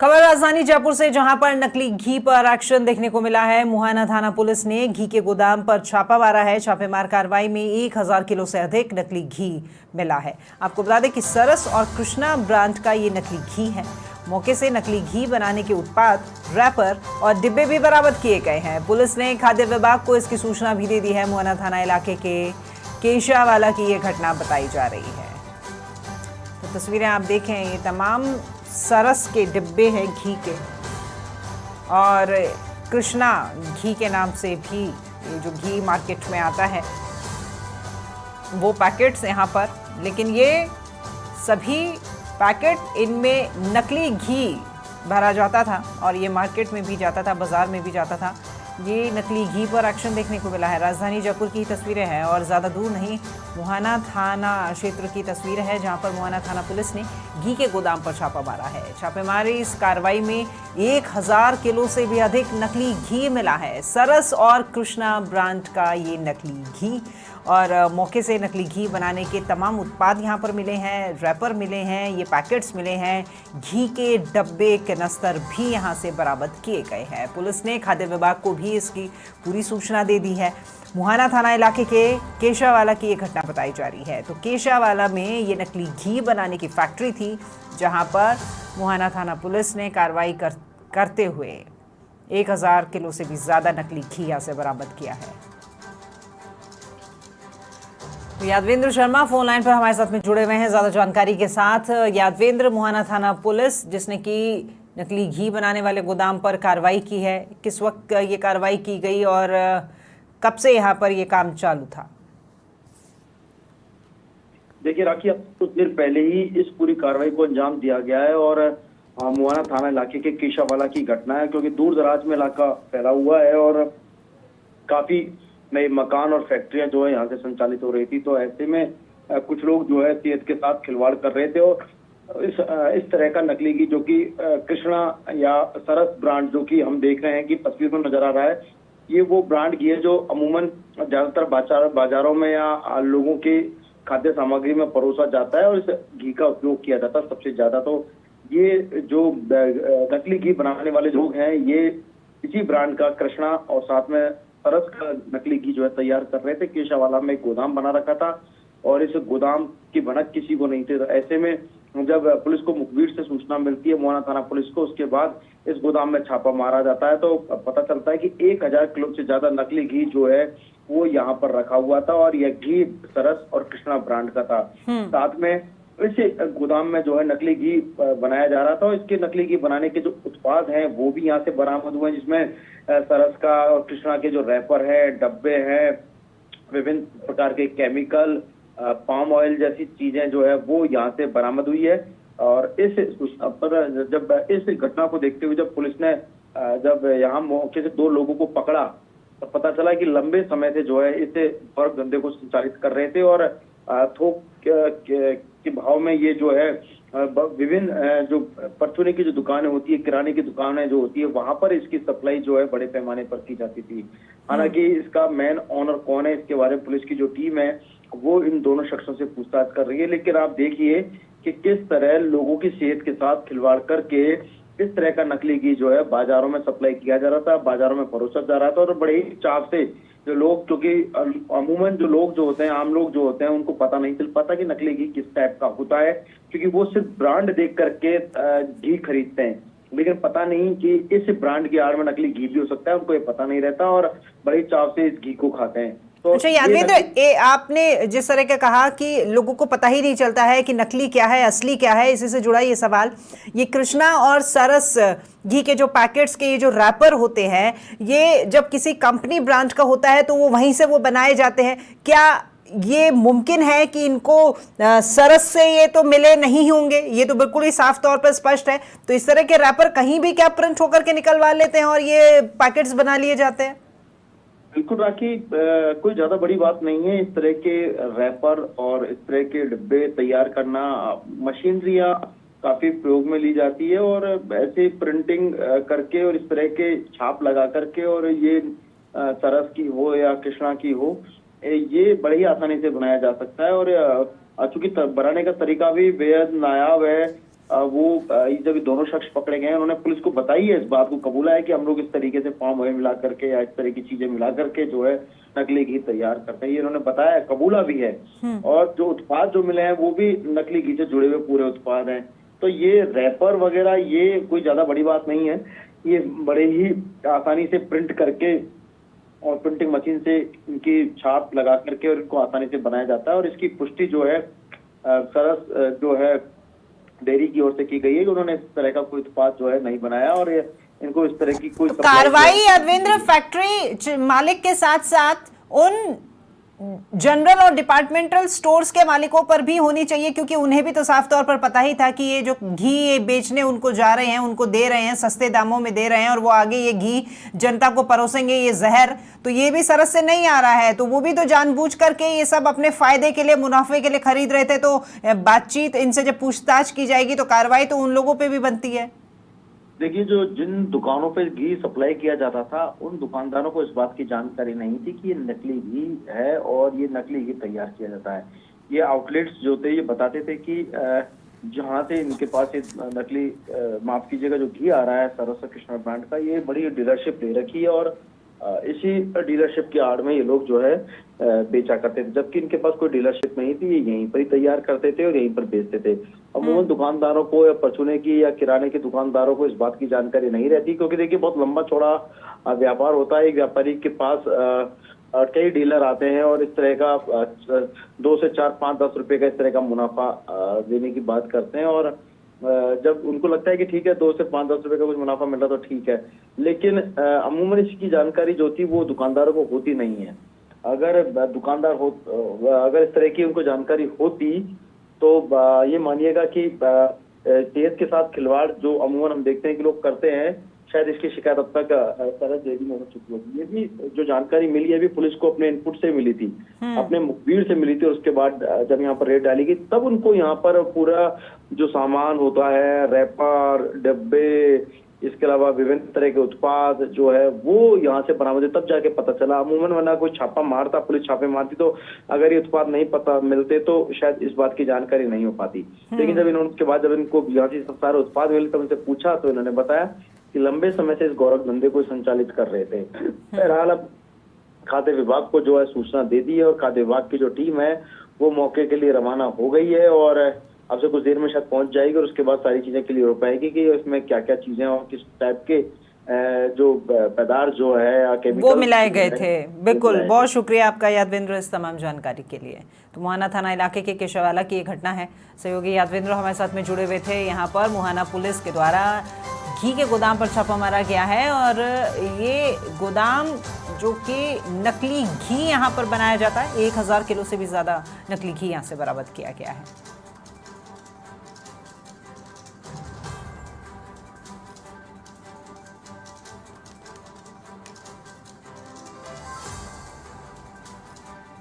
खबर राजधानी जयपुर से, जहां पर नकली घी पर एक्शन देखने को मिला है। मुहाना थाना पुलिस ने घी के गोदाम पर छापा मारा है। छापेमार कार्रवाई में 1000 किलो से अधिक नकली घी मिला है। आपको बता दें कि सरस और कृष्णा ब्रांड का ये नकली घी है। मौके से नकली घी बनाने के उत्पाद, रैपर और डिब्बे भी बरामद किए गए हैं। पुलिस ने खाद्य विभाग को इसकी सूचना भी दे दी है। मुहाना थाना इलाके के केशावाला की ये घटना बताई जा रही है। तो तस्वीरें आप देखें, ये तमाम सरस के डिब्बे हैं घी के, और कृष्णा घी के नाम से भी ये जो घी मार्केट में आता है वो पैकेट्स यहाँ पर, लेकिन ये सभी पैकेट, इनमें नकली घी भरा जाता था और ये मार्केट में भी जाता था, बाजार में भी जाता था। ये नकली घी पर एक्शन देखने को मिला है। राजधानी जयपुर की तस्वीरें हैं और ज़्यादा दूर नहीं, मुहाना थाना क्षेत्र की तस्वीर है, जहां पर मुहाना थाना पुलिस ने घी के गोदाम पर छापा मारा है। छापेमारी इस कार्रवाई में 1000 किलो से भी अधिक नकली घी मिला है। सरस और कृष्णा ब्रांड का ये नकली घी, और मौके से नकली घी बनाने के तमाम उत्पाद यहाँ पर मिले हैं। रैपर मिले हैं, ये पैकेट्स मिले हैं, घी के डब्बे, कनस्तर भी यहाँ से बरामद किए गए हैं। पुलिस ने खाद्य विभाग को भी इसकी पूरी सूचना दे दी है। मुहाना थाना इलाके के केशावाला की ये घटना बताई जा रही है। तो केशावाला में ये नकली घी बनाने की फैक्ट्री थी, जहाँ पर मुहाना थाना पुलिस ने कार्रवाई करते हुए 1000 किलो से भी ज़्यादा नकली घी यहाँ से बरामद किया है। तो यादवेंद्र शर्मा फोन लाइन पर हमारे साथ में जुड़े हुए हैं ज़्यादा जानकारी के साथ। यादवेंद्र, मुहाना थाना पुलिस जिसने कि नकली घी बनाने वाले गोदाम पर कार्रवाई की है, किस वक्त ये कार्रवाई की गई और कब से यहाँ पर ये काम चालू था? देखिए राखी, अब कुछ देर पहले ही इस पूरी कार्रवाई को अंजाम दिया गया है और मुहाना थाना इलाके के केशावाला की घटना है, क्योंकि दूर दराज में इलाका फैला हुआ है और काफी नए मकान और फैक्ट्रियां जो है यहाँ से संचालित हो रही थी। तो ऐसे में कुछ लोग जो है सेहत के साथ खिलवाड़ कर रहे थे और इस तरह का नकली घी जो कि कृष्णा या सरस ब्रांड जो कि हम देख रहे हैं कि तस्वीर में नजर आ रहा है, ये वो ब्रांड घी है जो अमूमन ज्यादातर बाजारों में या लोगों की खाद्य सामग्री में परोसा जाता है और इस घी का उपयोग किया जाता है सबसे ज्यादा। तो ये जो नकली घी बनाने वाले लोग हैं, ये इसी ब्रांड का कृष्णा और साथ में सरस का नकली घी जो है तैयार कर रहे थे। केशावाला में एक गोदाम बना रखा था और इस गोदाम की भनक किसी को नहीं थी। तो ऐसे में जब पुलिस को मुखबिर से सूचना मिलती है, मुहाना थाना पुलिस को, उसके बाद इस गोदाम में छापा मारा जाता है तो पता चलता है कि 1000 किलो से ज्यादा नकली घी जो है वो यहाँ पर रखा हुआ था और यह घी सरस और कृष्णा ब्रांड का था। साथ में इस गोदाम में जो है नकली घी बनाया जा रहा था और इसके नकली घी बनाने के जो उत्पाद हैं वो भी यहाँ से बरामद हुए हैं, जिसमें सरस का और कृष्णा के जो रैपर है, डब्बे हैं, विभिन्न प्रकार के केमिकल, पाम ऑयल जैसी चीजें जो है वो यहाँ से बरामद हुई है। और इस सूचना पर जब इस घटना को देखते हुए जब पुलिस ने जब यहाँ मौके से 2 लोगों को पकड़ा तो पता चला कि लंबे समय से जो है इस और धंधे को संचालित कर रहे थे और थोक के भाव में ये जो है विभिन्न जो परचूने की जो दुकानें होती है, किराने की दुकानें जो होती है, वहां पर इसकी सप्लाई जो है बड़े पैमाने पर की जाती थी। हालांकि इसका मेन ऑनर कौन है, इसके बारे में पुलिस की जो टीम है वो इन दोनों शख्सों से पूछताछ कर रही है। लेकिन आप देखिए कि किस तरह लोगों की सेहत के साथ खिलवाड़ करके इस तरह का नकली घी जो है बाजारों में सप्लाई किया जा रहा था, बाजारों में परोसा जा रहा था और बड़े ही चाव से जो लोग, क्योंकि अमूमन जो लोग जो होते हैं, आम लोग जो होते हैं, उनको पता नहीं चल पाता कि नकली घी किस टाइप का होता है, क्योंकि वो सिर्फ ब्रांड देख करके घी खरीदते हैं, लेकिन पता नहीं कि इस ब्रांड की आड़ में नकली घी भी हो सकता है, उनको ये पता नहीं रहता और बड़े चाव से इस घी को खाते हैं। तो अच्छा यादवेंद्र, आपने जिस तरह का कहा कि लोगों को पता ही नहीं चलता है कि नकली क्या है, असली क्या है, इसी से जुड़ा ये सवाल, ये कृष्णा और सरस घी के जो पैकेट्स के ये जो रैपर होते हैं, ये जब किसी कंपनी ब्रांड का होता है तो वो वहीं से वो बनाए जाते हैं। क्या ये मुमकिन है कि इनको सरस से ये तो मिले नहीं होंगे? ये तो बिल्कुल ही साफ तौर पर स्पष्ट है। तो इस तरह के रैपर कहीं भी क्या प्रिंट होकर के निकलवा लेते हैं और ये पैकेट्स बना लिए जाते हैं? बिल्कुल राखी, कोई ज्यादा बड़ी बात नहीं है। इस तरह के रैपर और इस तरह के डिब्बे तैयार करना मशीनरियां काफी प्रयोग में ली जाती है और ऐसे प्रिंटिंग करके और इस तरह के छाप लगा करके, और ये सरस की हो या कृष्णा की हो, ये बड़ी ही आसानी से बनाया जा सकता है। और चूंकि बनाने का तरीका भी बेहद नायाब है, जब ये दोनों शख्स पकड़े गए हैं, उन्होंने पुलिस को बताई है, इस बात को कबूला है कि हम लोग इस तरीके से पाम ऑयल मिला करके या इस तरह की चीजें मिला करके जो है नकली घी तैयार करते हैं। ये इन्होंने बताया, कबूला भी है। और जो उत्पाद जो मिले हैं वो भी नकली घी से जुड़े हुए पूरे उत्पाद हैं। तो ये रैपर वगैरह ये कोई ज्यादा बड़ी बात नहीं है, ये बड़े ही आसानी से प्रिंट करके और प्रिंटिंग मशीन से इनकी छाप लगा करके और इनको आसानी से बनाया जाता है। और इसकी पुष्टि जो है सरस जो है डेयरी की ओर से की गई है कि उन्होंने इस तरह का कोई उत्पाद जो है नहीं बनाया और इनको इस तरह की कोई कार्रवाई यादवेंद्र फैक्ट्री मालिक के साथ साथ उन जनरल और डिपार्टमेंटल स्टोर्स के मालिकों पर भी होनी चाहिए, क्योंकि उन्हें भी तो साफ तौर पर पता ही था कि ये जो घी ये बेचने उनको जा रहे हैं, उनको दे रहे हैं, सस्ते दामों में दे रहे हैं और वो आगे ये घी जनता को परोसेंगे, ये जहर तो ये भी सरस से नहीं आ रहा है। तो वो भी तो जानबूझ करके ये सब अपने फायदे के लिए, मुनाफे के लिए खरीद रहे थे। तो बातचीत इनसे जब पूछताछ की जाएगी तो कार्रवाई तो उन लोगों पर भी बनती है। देखिए, जो जिन दुकानों पे घी सप्लाई किया जाता था उन दुकानदारों को इस बात की जानकारी नहीं थी कि ये नकली घी है और ये नकली घी तैयार किया जाता है। ये आउटलेट्स जो थे ये बताते थे कि जहाँ से इनके पास ये नकली माफ कीजिएगा जो घी आ रहा है सरस कृष्णा ब्रांड का, ये बड़ी डीलरशिप ले रखी है और इसी डीलरशिप की आड़ में ये लोग जो है बेचा करते थे, जबकि इनके पास कोई डीलरशिप नहीं थी। ये यहीं पर ही तैयार करते थे और यहीं पर बेचते थे। अमूमन दुकानदारों को या परचूने की या किराने के दुकानदारों को इस बात की जानकारी नहीं रहती, क्योंकि देखिए बहुत लंबा चौड़ा व्यापार होता है। एक व्यापारी के पास कई डीलर आते हैं और इस तरह का 2 से 4, 5, 10 रुपए का इस तरह का मुनाफा देने की बात करते हैं। और जब उनको लगता है कि ठीक है 2 से 5, 10 रुपए का कुछ मुनाफा मिल रहा तो ठीक है, लेकिन अमूमन इसकी जानकारी जो थी वो दुकानदारों को होती नहीं है। अगर दुकानदार हो, अगर इस तरह की उनको जानकारी होती तो ये मानिएगा कि सेहत के साथ खिलवाड़ जो अमूमन हम देखते हैं कि लोग करते हैं, शायद इसकी शिकायत अब तक सरस डेयरी में हो चुकी होगी। ये भी जो जानकारी मिली है भी पुलिस को अपने इनपुट से मिली थी, अपने मुखबिर से मिली थी। और उसके बाद जब यहाँ पर रेड डाली गई तब उनको यहाँ पर पूरा जो सामान होता है, रैपर, डब्बे, इसके अलावा विभिन्न तरह के उत्पाद जो है वो यहाँ से बरामद, तब जाके पता चला। अमूमन वरना कोई छापा मारता, पुलिस छापे मारती तो अगर ये उत्पाद नहीं पता मिलते तो शायद इस बात की जानकारी नहीं हो पाती। लेकिन जब इन्होंने उसके बाद जब इनको यहाँ से सारे उत्पाद मिले तब उनसे पूछा तो इन्होंने बताया कि लंबे समय से इस गौरव धंधे को संचालित कर रहे थे। बहरहाल अब खाद्य विभाग को जो है सूचना दे दी है और खाद्य विभाग की जो टीम है वो मौके के लिए रवाना हो गई है और अब से कुछ देर में शायद पहुंच जाएगी और उसके बाद सारी चीजें क्लियर हो पाएगी कि इसमें क्या क्या चीजें और किस टाइप के जो पदार्थ जो है या केमिकल वो मिलाए गए थे। बिल्कुल, बहुत शुक्रिया आपका यादवेंद्र इस तमाम जानकारी के लिए। तो मुहाना थाना इलाके के केशवाला की ये घटना है। सहयोगी यादवेंद्र हमारे साथ में जुड़े हुए थे। यहाँ पर मुहाना पुलिस के द्वारा घी के गोदाम पर छापा मारा गया है और ये गोदाम जो कि नकली घी यहाँ पर बनाया जाता है, 1000 किलो से भी ज़्यादा नकली घी यहाँ से बरामद किया गया है।